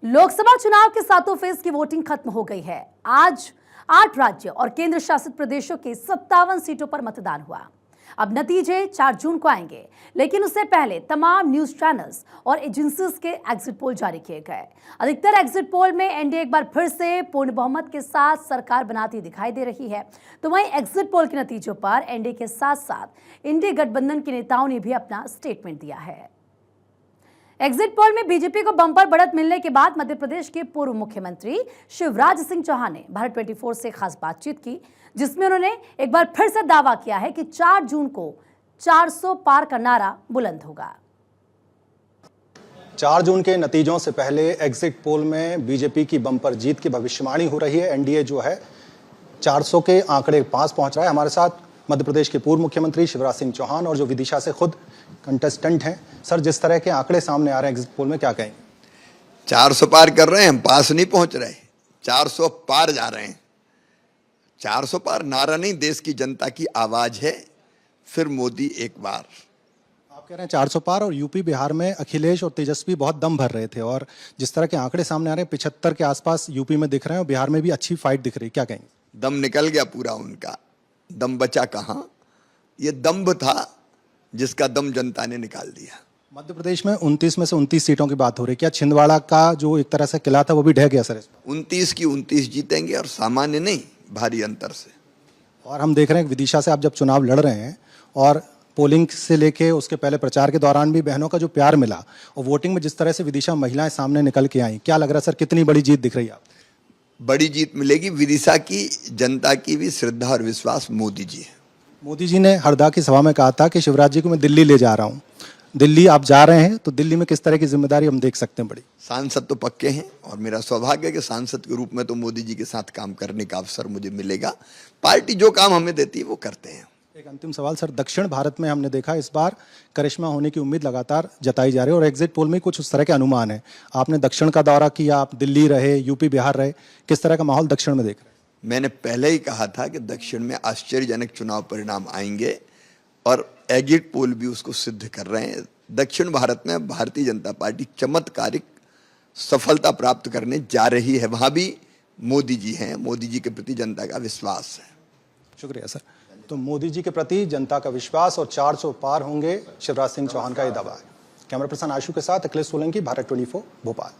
लोकसभा चुनाव के सातों फेज की वोटिंग खत्म हो गई है। आज 8 राज्य और केंद्र शासित प्रदेशों के 57 सीटों पर मतदान हुआ। अब नतीजे 4 जून को आएंगे, लेकिन उससे पहले तमाम न्यूज चैनल्स और एजेंसीज के एग्जिट पोल जारी किए गए। अधिकतर एग्जिट पोल में एनडीए एक बार फिर से पूर्ण बहुमत के साथ सरकार बनाती दिखाई दे रही है, तो वहीं एग्जिट पोल के नतीजों पर एनडीए के साथ साथ इंडिया गठबंधन के नेताओं ने भी अपना स्टेटमेंट दिया है। एग्जिट पोल में बीजेपी को बंपर बढ़त मिलने के बाद मध्य प्रदेश के पूर्व मुख्यमंत्री शिवराज सिंह चौहान ने भारत 24 से खास बातचीत की, जिसमें उन्होंने एक बार फिर से दावा किया है कि 4 जून को 400 पार का नारा बुलंद होगा। 4 जून के नतीजों से पहले एग्जिट पोल में बीजेपी की बंपर जीत की भविष्यवाणी हो रही है। एनडीए जो है 400 के आंकड़े पास पहुंच रहा है। हमारे साथ मध्य प्रदेश के पूर्व मुख्यमंत्री शिवराज सिंह चौहान और जो विदिशा से खुद कंटेस्टेंट हैं। सर, जिस तरह के आंकड़े सामने आ रहे हैं एग्जिट पोल में, क्या कहेंगे? 400 पार कर रहे हैं, हम पास नहीं पहुंच रहे, 400 पार जा रहे हैं। 400 पार नारा नहीं, देश की जनता की आवाज है। फिर मोदी एक बार। आप कह रहे हैं 400 पार, और यूपी बिहार में अखिलेश और तेजस्वी बहुत दम भर रहे थे, और जिस तरह के आंकड़े सामने आ रहे हैं 75 के आसपास यूपी में दिख रहे हैं और बिहार में भी अच्छी फाइट दिख रही है, क्या कहेंगे? दम निकल गया पूरा उनका, दम बचा कहां। ये दम्भ था जिसका दम जनता ने निकाल दिया। मध्य प्रदेश में 29 में से 29 सीटों की बात हो रही है। क्या छिंदवाड़ा का जो एक तरह से किला था वो भी ढह गया सर? 29 की 29 जीतेंगे, और सामान्य नहीं, भारी अंतर से। और हम देख रहे हैं विदिशा से आप जब चुनाव लड़ रहे हैं, और पोलिंग से लेके उसके पहले प्रचार के दौरान भी बहनों का जो प्यार मिला, और वोटिंग में जिस तरह से विदिशा महिलाएं सामने निकल के आई, क्या लग रहा है सर, कितनी बड़ी जीत दिख रही है आपको? बड़ी जीत मिलेगी। विदिशा की जनता की भी श्रद्धा और विश्वास मोदी जी है। मोदी जी ने हरदा की सभा में कहा था कि शिवराज जी को मैं दिल्ली ले जा रहा हूं। दिल्ली आप जा रहे हैं, तो दिल्ली में किस तरह की जिम्मेदारी हम देख सकते हैं? बड़ी सांसद तो पक्के हैं, और मेरा सौभाग्य है कि सांसद के रूप में तो मोदी जी के साथ काम करने का अवसर मुझे मिलेगा। पार्टी जो काम हमें देती है वो करते हैं। एक अंतिम सवाल सर, दक्षिण भारत में हमने देखा इस बार करिश्मा होने की उम्मीद लगातार जताई जा रही है, और एग्जिट पोल में कुछ उस तरह के अनुमान है। आपने दक्षिण का दौरा किया, आप दिल्ली रहे, यूपी बिहार रहे, किस तरह का माहौल दक्षिण में देख रहे हैं? मैंने पहले ही कहा था कि दक्षिण में आश्चर्यजनक चुनाव परिणाम आएंगे, और एग्जिट पोल भी उसको सिद्ध कर रहे हैं। दक्षिण भारत में भारतीय जनता पार्टी चमत्कारिक सफलता प्राप्त करने जा रही है। वहां भी मोदी जी हैं, मोदी जी के प्रति जनता का विश्वास है। शुक्रिया सर। तो मोदी जी के प्रति जनता का विश्वास, और 400 पार होंगे, शिवराज सिंह चौहान का ये दावा है। कैमरा पर्सन आशु के साथ अखिलेश सोलंकी, भारत 24 भोपाल।